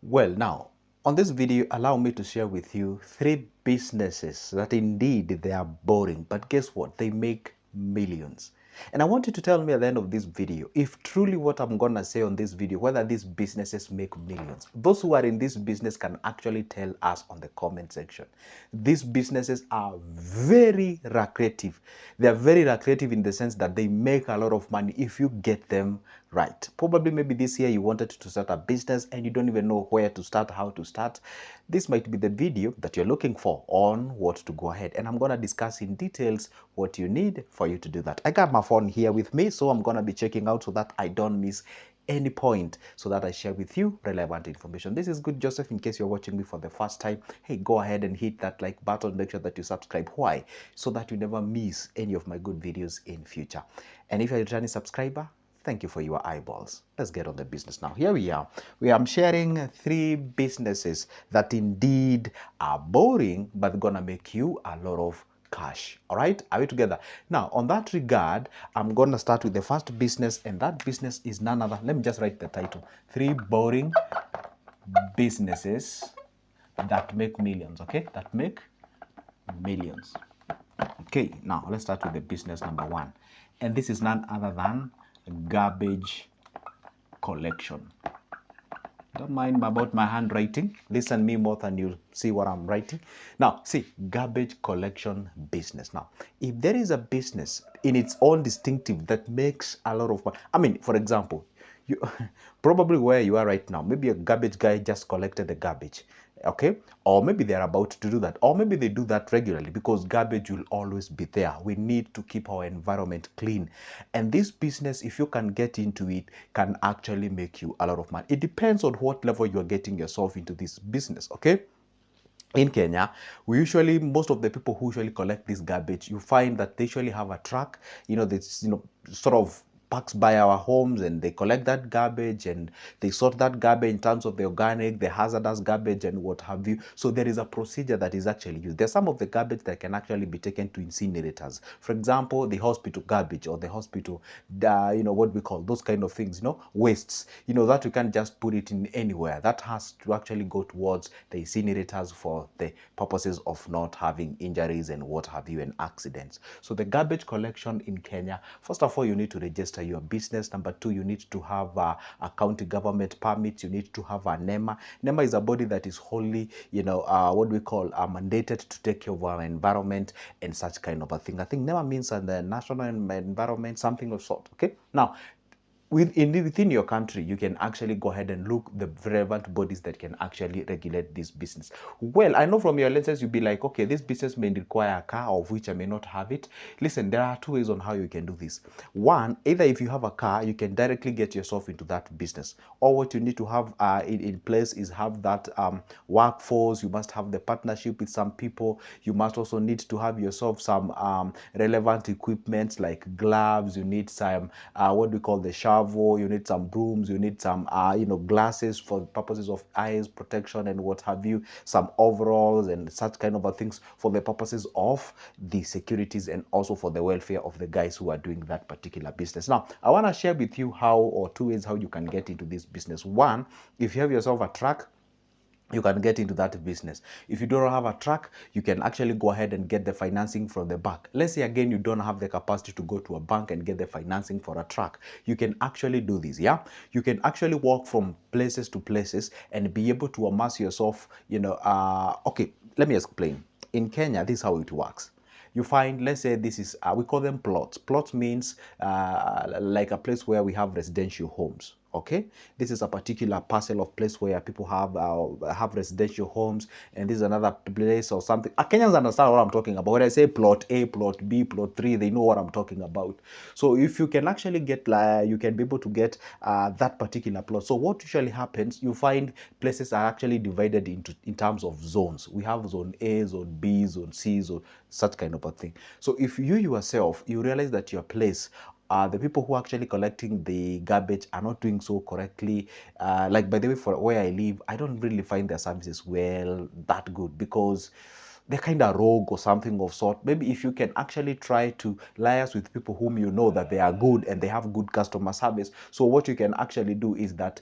Well, now, on this video, allow me to share with you three businesses that indeed they are boring, but guess what? They make millions. And I want you to tell me at the end of this video if truly what I'm gonna say on this video, whether these businesses make millions. Those who are in this business can actually tell us on the comment section. These businesses are very lucrative. They are very lucrative in the sense that they make a lot of money if you get them right. Probably maybe this year you wanted to start a business and you don't even know where to start, how to start. This might be the video that you're looking for on what to go ahead. And I'm going to discuss in details what you need for you to do that. I got my phone here with me, so I'm going to be checking out so that I don't miss any point, so that I share with you relevant information. This is Good Joseph. In case you're watching me for the first time, hey, go ahead and hit that like button. Make sure that you subscribe. Why? So that you never miss any of my good videos in future. And if you're a returning subscriber, thank you for your eyeballs. Let's get on the business now. Here we are. I'm sharing three businesses that indeed are boring, but gonna make you a lot of cash. All right, are we together? Now, on that regard, I'm gonna start with the first business, and that business is none other. Let me just write the title: Three Boring Businesses That Make Millions. Okay, that make millions. Okay, now let's start with the business number one, and this is none other than garbage collection. Don't mind about my handwriting. Listen me more than you see what I'm writing. Now, see, garbage collection business. Now, if there is a business in its own distinctive that makes a lot of money, I mean, for example, you probably where you are right now, maybe a garbage guy just collected the garbage, okay, or maybe they're about to do that, or maybe they do that regularly, because garbage will always be there. We need to keep our environment clean, and this business, if you can get into it, can actually make you a lot of money. It depends on what level you're getting yourself into this business, okay. In Kenya, most of the people who usually collect this garbage, you find that they usually have a truck, this, sort of parks by our homes, and they collect that garbage and they sort that garbage in terms of the organic, the hazardous garbage, and what have you. So there is a procedure that is actually used. There's some of the garbage that can actually be taken to incinerators. For example, the hospital garbage, or the hospital, what we call those kind of things, wastes, that you can't just put it in anywhere. That has to actually go towards the incinerators for the purposes of not having injuries and what have you, and accidents. So the garbage collection in Kenya, first of all, you need to register your business. Number two, you need to have a county government permit. You need to have a NEMA. NEMA is a body that is wholly, what we call mandated to take care of our environment and such kind of a thing. I think NEMA means the national environment, something of sort. Okay. Now, within your country, you can actually go ahead and look the relevant bodies that can actually regulate this business. Well, I know from your lenses, you'll be like, okay, this business may require a car, of which I may not have it. Listen, there are two ways on how you can do this. One, either if you have a car, you can directly get yourself into that business. Or what you need to have in place is have that workforce. You must have the partnership with some people. You must also need to have yourself some relevant equipment like gloves. You need some, what we call the shower. You need some brooms, you need some glasses for purposes of eyes protection and what have you, some overalls and such kind of things for the purposes of the securities and also for the welfare of the guys who are doing that particular business. Now, I want to share with you how, or two ways how you can get into this business. One, if you have yourself a truck, you can get into that business. If you don't have a truck, you can actually go ahead and get the financing from the bank. Let's say again, you don't have the capacity to go to a bank and get the financing for a truck. You can actually do this, yeah? You can actually walk from places to places and be able to amass yourself, okay, let me explain. In Kenya, this is how it works. You find, let's say this is, we call them plots. Plot means like a place where we have residential homes. Okay, this is a particular parcel of place where people have residential homes, and this is another place or something. Kenyans understand what I'm talking about. When I say plot A, plot B, plot 3, they know what I'm talking about. So if you can actually get, you can be able to get that particular plot. So what usually happens, you find places are actually divided in terms of zones. We have zone A, zone B, zone C, zone, such kind of a thing. So if you yourself, you realize that your place, the people who are actually collecting the garbage are not doing so correctly. Like, by the way, for where I live, I don't really find their services that good, because they're kind of rogue or something of sort. Maybe if you can actually try to liaise with people whom you know that they are good and they have good customer service. So what you can actually do is that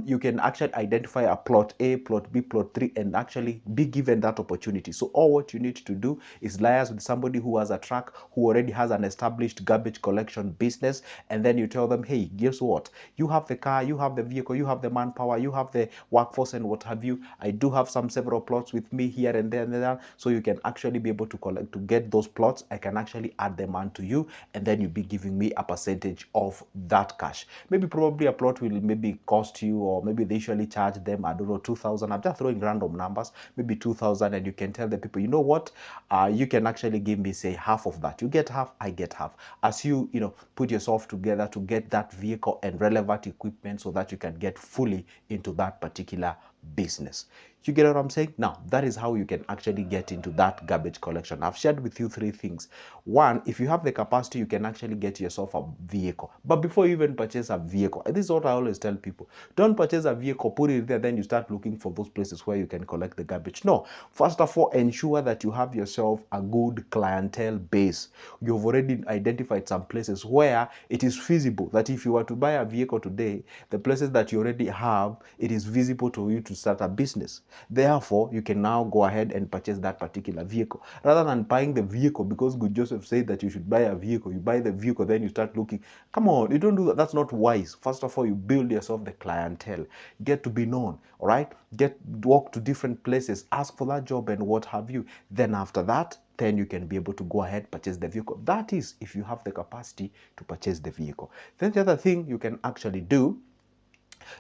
you can actually identify a plot A, plot B, plot 3, and actually be given that opportunity. So all what you need to do is liaise with somebody who has a truck, who already has an established garbage collection business, and then you tell them, hey, guess what? You have the car, you have the vehicle, you have the manpower, you have the workforce and what have you. I do have some several plots with me here and there and there, so you can actually be able to collect, to get those plots. I can actually add them onto you, and then you'll be giving me a percentage of that cash. Maybe probably a plot will maybe cost you, or maybe they usually charge them, I don't know, 2,000. I'm just throwing random numbers, maybe 2,000, and you can tell the people, you know what, you can actually give me, say, half of that. You get half, I get half. As you put yourself together to get that vehicle and relevant equipment so that you can get fully into that particular business. You get what I'm saying? Now, that is how you can actually get into that garbage collection. I've shared with you 3 things. One, if you have the capacity, you can actually get yourself a vehicle. But before you even purchase a vehicle, this is what I always tell people. Don't purchase a vehicle, put it there, then you start looking for those places where you can collect the garbage. No. First of all, ensure that you have yourself a good clientele base. You've already identified some places where it is feasible that if you were to buy a vehicle today, the places that you already have, it is visible to you to start a business. Therefore, you can now go ahead and purchase that particular vehicle. Rather than buying the vehicle because Good Joseph said that you should buy a vehicle, you buy the vehicle, then you start looking. Come on, you don't do that. That's not wise. First of all, you build yourself the clientele. Get to be known, all right? Walk to different places, ask for that job and what have you. Then after that, then you can be able to go ahead, purchase the vehicle. That is if you have the capacity to purchase the vehicle. Then the other thing you can actually do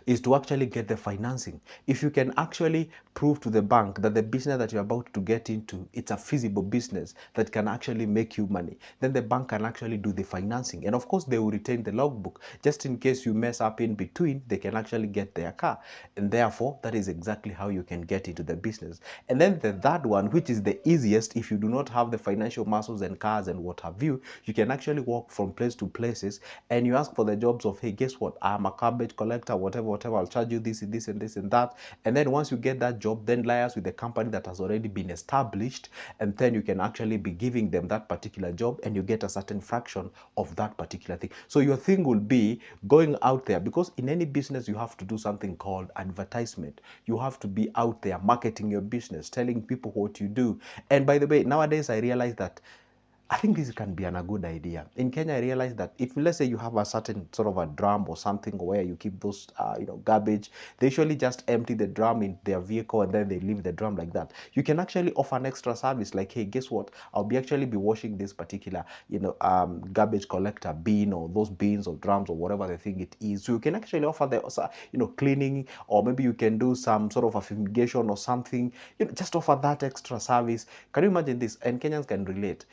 is to actually get the financing. If you can actually prove to the bank that the business that you're about to get into, it's a feasible business that can actually make you money, then the bank can actually do the financing. And of course, they will retain the logbook. Just in case you mess up in between, they can actually get their car. And therefore, that is exactly how you can get into the business. And then the third one, which is the easiest, if you do not have the financial muscles and cars and what have you, you can actually walk from place to places and you ask for the jobs of, hey, guess what? I'm a garbage collector, whatever, I'll charge you this and this and this and that. And then once you get that job, then liaise with the company that has already been established, and then you can actually be giving them that particular job and you get a certain fraction of that particular thing. So your thing will be going out there, because in any business you have to do something called advertisement. You have to be out there marketing your business, telling people what you do. And by the way, nowadays I realize that I think this can be a good idea. In Kenya, I realized that if, let's say, you have a certain sort of a drum or something where you keep those, garbage, they usually just empty the drum in their vehicle and then they leave the drum like that. You can actually offer an extra service like, hey, guess what? I'll actually be washing this particular, garbage collector bin, or those bins or drums or whatever the thing it is. So you can actually offer the, cleaning, or maybe you can do some sort of a fumigation or something. Just offer that extra service. Can you imagine this? And Kenyans can relate.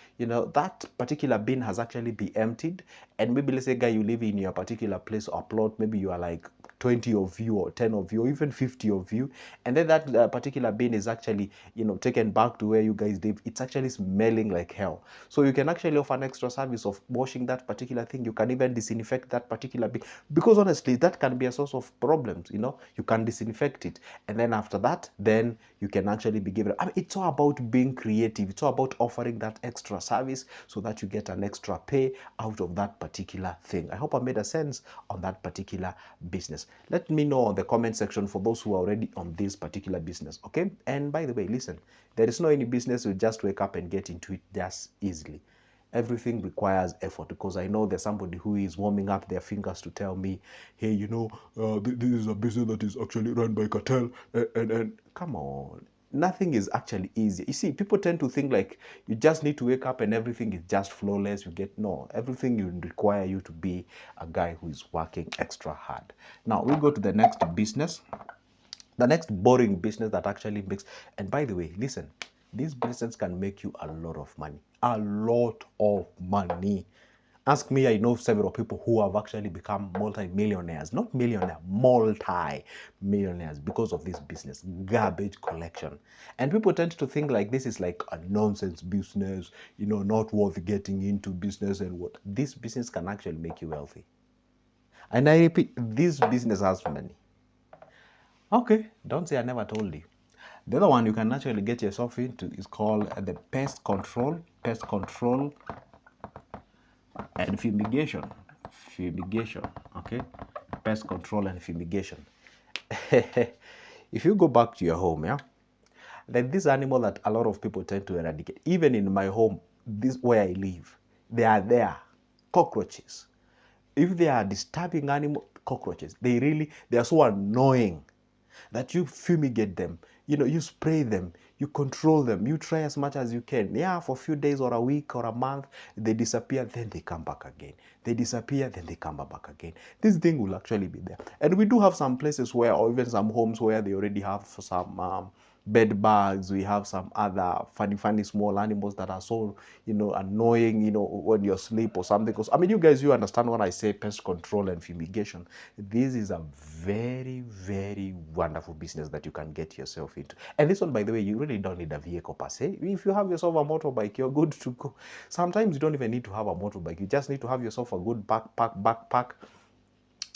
That particular bin has actually been emptied, and maybe, let's say, guy, you live in your particular place or plot, maybe you are like 20 of you or 10 of you or even 50 of you, and then that particular bin is actually taken back to where you guys live. It's actually smelling like hell. So you can actually offer an extra service of washing that particular thing. You can even disinfect that particular bin, because honestly that can be a source of problems. You can disinfect it, and then after that, then you can actually be given, it's all about being creative. It's all about offering that extra service so that you get an extra pay out of that particular thing. I hope I made a sense on that particular business. Let me know on the comment section for those who are already on this particular business, okay? And by the way, listen, there is no any business you just wake up and get into it just easily. Everything requires effort, because I know there's somebody who is warming up their fingers to tell me, hey, this is a business that is actually run by cartel, and come on. Nothing is actually easy. You see, people tend to think like you just need to wake up and everything is just flawless. No, everything will require you to be a guy who is working extra hard. Now, we go to the next business. The next boring business that actually makes, and by the way, listen, this business can make you a lot of money. A lot of money. Ask me, I know several people who have actually become multi-millionaires. Not millionaire, multi-millionaires because of this business, garbage collection. And people tend to think like this is like a nonsense business, not worth getting into business and what. This business can actually make you wealthy. And I repeat, this business has money. Okay, don't say I never told you. The other one you can actually get yourself into is called the pest control and fumigation. Fumigation, okay? Pest control and fumigation. If you go back to your home, yeah, like this animal that a lot of people tend to eradicate. Even in my home, this where I live, they are there. Cockroaches. If they are disturbing animal cockroaches, they are so annoying that you fumigate them, you spray them, you control them, you try as much as you can. Yeah, for a few days or a week or a month, they disappear, then they come back again. They disappear, then they come back again. This thing will actually be there. And we do have some places where, or even some homes where they already have some bed bugs. We have some other funny small animals that are so annoying when you're asleep or something. Because I mean, you understand when I say pest control and fumigation. This is a very wonderful business that you can get yourself into. And this one, by the way, you really don't need a vehicle per se. If you have yourself a motorbike, you're good to go. Sometimes you don't even need to have a motorbike. You just need to have yourself a good backpack,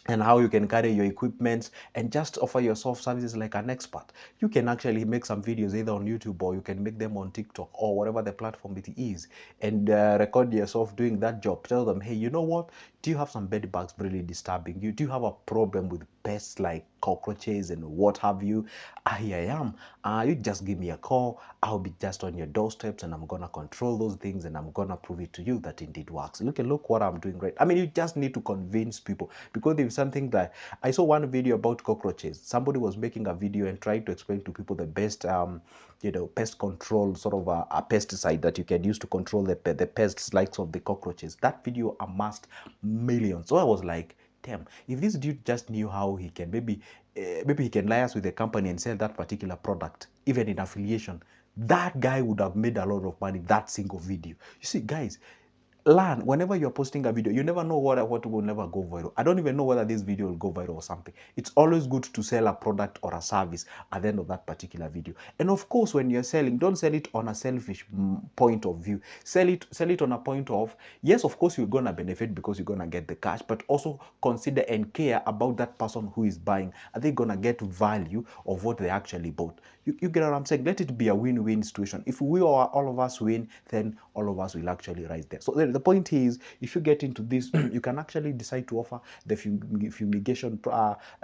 and how you can carry your equipment and just offer yourself services like an expert. You can actually make some videos either on YouTube, or you can make them on TikTok or whatever the platform it is, and record yourself doing that job. Tell them, hey, you know what? Do you have some bed bugs really disturbing you? Do you have a problem with pests like cockroaches and what have you? Here I am. You just give me a call. I'll be just on your doorsteps, and I'm gonna control those things, and I'm gonna prove it to you that indeed works. Look what I'm doing right. I mean, you just need to convince people, because there's something that I saw one video about cockroaches. Somebody was making a video and trying to explain to people the best pest control, sort of a pesticide that you can use to control the pests likes of the cockroaches. That video amassed millions. So I was like, damn, if this dude just knew how he can maybe he can liaise with the company and sell that particular product, even in affiliation, that guy would have made a lot of money that single video. You see, guys, learn whenever you're posting a video. You never know what will never go viral. I don't even know whether this video will go viral or something. It's always good to sell a product or a service at the end of that particular video. And of course, when you're selling, don't sell it on a selfish point of view. Sell it on a point of, yes, of course, you're gonna benefit because you're gonna get the cash, but also consider and care about that person who is buying. Are they gonna get value of what they actually bought? You get what I'm saying? Let it be a win-win situation. If we or all of us win, then all of us will actually rise there. So the point is, if you get into this, you can actually decide to offer the fumigation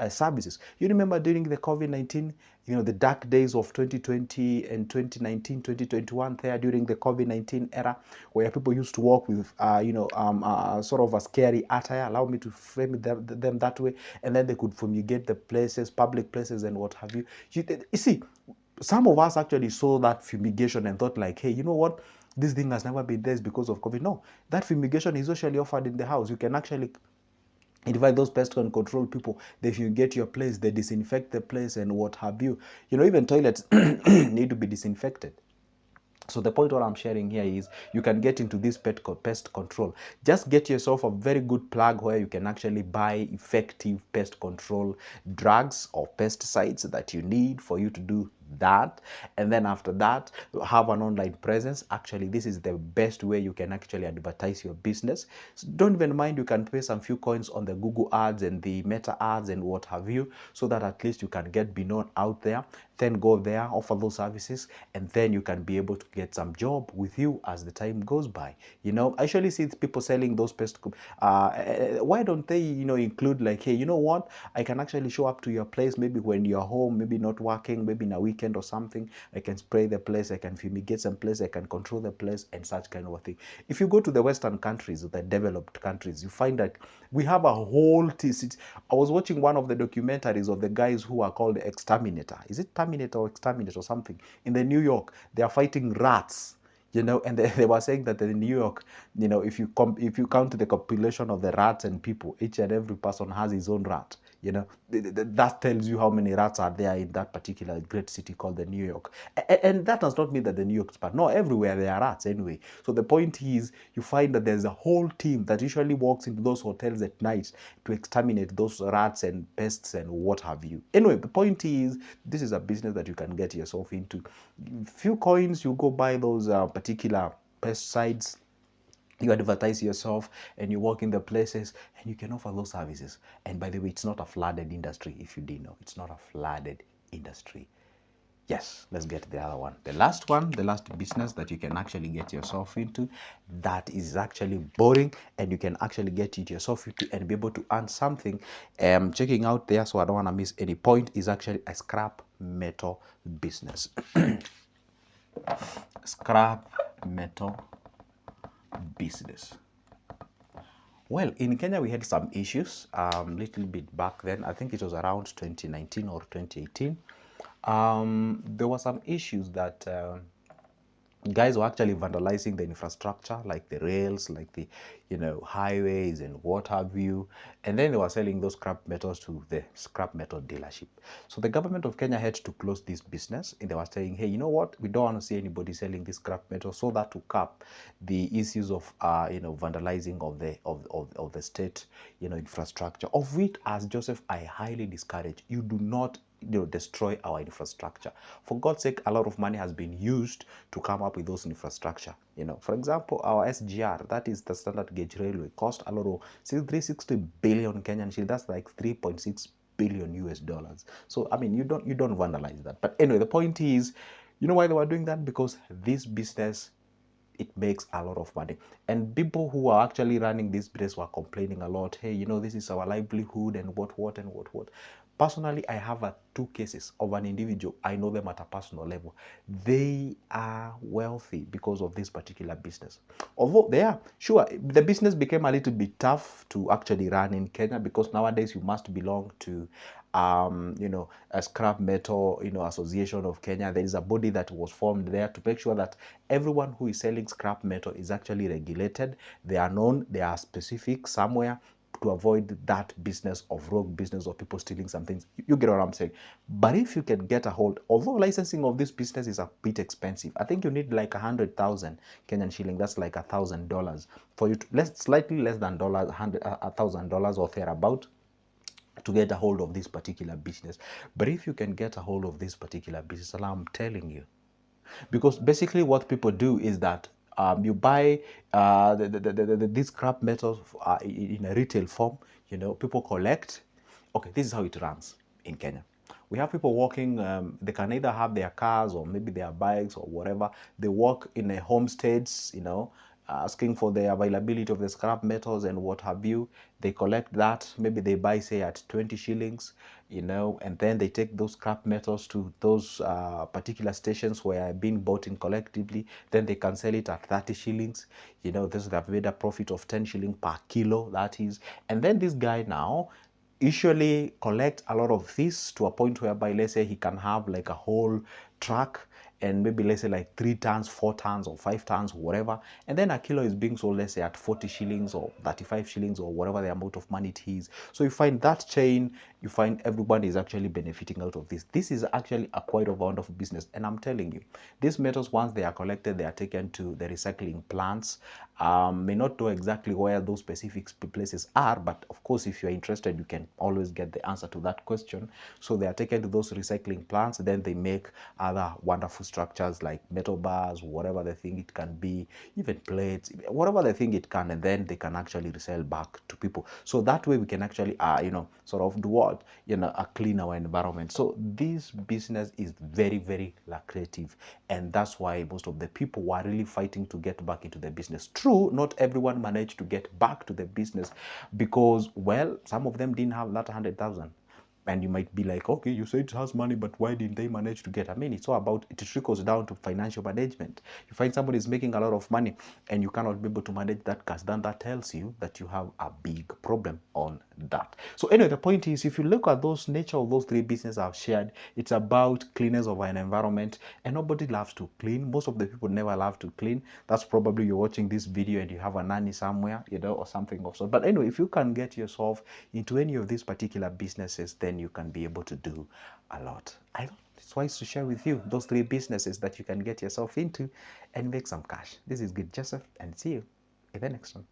services. You remember during the COVID-19, the dark days of 2020 and 2019, 2021, there during the COVID-19 era, where people used to walk with, sort of a scary attire, allow me to frame them that way, and then they could fumigate the places, public places, and what have you. You see, some of us actually saw that fumigation and thought like, hey, you know what? This thing has never been there because of COVID. No, that fumigation is usually offered in the house. You can actually invite those pest control people. They fumigate your place, they disinfect the place and what have you. Even toilets need to be disinfected. So the point what I'm sharing here is you can get into this pest control. Just get yourself a very good plug where you can actually buy effective pest control drugs or pesticides that you need for you to do that. And then after that, have an online presence. Actually, this is the best way you can actually advertise your business. So don't even mind, you can pay some few coins on the Google ads and the Meta ads and what have you, so that at least you can get be known out there. Then go there, offer those services, and then you can be able to get some job with you as the time goes by. I usually see people selling those pest. Why don't they, include like, hey, you know what? I can actually show up to your place maybe when you're home, maybe not working, maybe in a weekend or something. I can spray the place, I can fumigate some place, I can control the place, and such kind of a thing. If you go to the Western countries, the developed countries, you find that we have a whole I was watching one of the documentaries of the guys who are called Exterminator. Is it Terminator or Exterminator or something? In the New York, they are fighting rats. And they were saying that in New York, if you count the population of the rats and people, each and every person has his own rat. That tells you how many rats are there in that particular great city called the New York. And that does not mean that the New York is bad. No, everywhere there are rats anyway. So the point is, you find that there's a whole team that usually walks into those hotels at night to exterminate those rats and pests and what have you. Anyway, the point is, this is a business that you can get yourself into. Few coins, you go buy those particular pesticides, you advertise yourself, and you work in the places, and you can offer those services. And by the way, it's not a flooded industry. If you didn't know, it's not a flooded industry. Yes, let's get the other one. The last one, the last business that you can actually get yourself into that is actually boring and you can actually get it yourself into and be able to earn something. Checking out there, so I don't want to miss any point, is actually a scrap metal business. Scrap metal business. Well, in Kenya, we had some issues little bit back then. I think it was around 2019 or 2018. There were some issues that guys were actually vandalizing the infrastructure, like the rails, like the highways and what have you, and then they were selling those scrap metals to the scrap metal dealership. So the government of Kenya had to close this business, and they were saying, hey, you know what, we don't want to see anybody selling this scrap metal, so that to cap the issues of vandalizing of the state infrastructure, of which, as Joseph, I highly discourage. You do not destroy our infrastructure. For God's sake, a lot of money has been used to come up with those infrastructure. For example, our SGR, that is the standard gauge railway, cost a lot of 360 billion Kenyan shillings. That's like 3.6 billion US dollars. So I mean, you don't vandalize that. But anyway, the point is, you know why they were doing that? Because this business, it makes a lot of money, and people who are actually running this business were complaining a lot. Hey, this is our livelihood and what and what. Personally, I have two cases of an individual. I know them at a personal level. They are wealthy because of this particular business. Although they are sure, the business became a little bit tough to actually run in Kenya, because nowadays you must belong to a scrap metal association of Kenya. There is a body that was formed there to make sure that everyone who is selling scrap metal is actually regulated. They are known, they are specific somewhere, to avoid that business of rogue business of people stealing some things. You get what I'm saying? But if you can get a hold, although licensing of this business is a bit expensive, I think you need like 100,000 Kenyan shilling. That's like $1,000 for you to slightly less than $1,000 or thereabout, to get a hold of this particular business. But if you can get a hold of this particular business, and I'm telling you, because basically what people do is that you buy these scrap metals in a retail form. People collect. Okay, this is how it runs in Kenya. We have people walking. They can either have their cars or maybe their bikes or whatever. They walk in a homesteads, asking for the availability of the scrap metals and what have you. They collect that. Maybe they buy, say, at 20 shillings, and then they take those scrap metals to those particular stations where are being bought in collectively. Then they can sell it at 30 shillings. This they've made a profit of 10 shilling per kilo, that is. And then this guy now usually collect a lot of this to a point whereby, let's say, he can have like a whole truck, and maybe let's say like 3 tons, 4 tons, or 5 tons, whatever. And then a kilo is being sold, let's say, at 40 shillings or 35 shillings or whatever the amount of money it is. So you find that chain, you find everybody is actually benefiting out of this. This is actually a quite a wonderful business. And I'm telling you, these metals, once they are collected, they are taken to the recycling plants. May not know exactly where those specific places are, but of course, if you're interested, you can always get the answer to that question. So they are taken to those recycling plants, then they make other wonderful structures like metal bars, whatever they think it can be, even plates, whatever they think it can, and then they can actually resell back to people. So that way we can actually sort of do what, clean our environment. So this business is very, very lucrative, and that's why most of the people were really fighting to get back into the business. True, not everyone managed to get back to the business, because, well, some of them didn't have that 100,000. And you might be like, okay, you say it has money, but why didn't they manage to get? I mean, it's all about, it trickles down to financial management. You find somebody is making a lot of money and you cannot be able to manage that cash, then that tells you that you have a big problem on that. So anyway, the point is, if you look at those nature of those three businesses I've shared, it's about cleanness of an environment, and nobody loves to clean. Most of the people never love to clean. That's probably you're watching this video and you have a nanny somewhere, or something of sort. But anyway, if you can get yourself into any of these particular businesses, then you can be able to do a lot. It's wise to share with you those three businesses that you can get yourself into and make some cash. This is Good Joseph, and see you in the next one.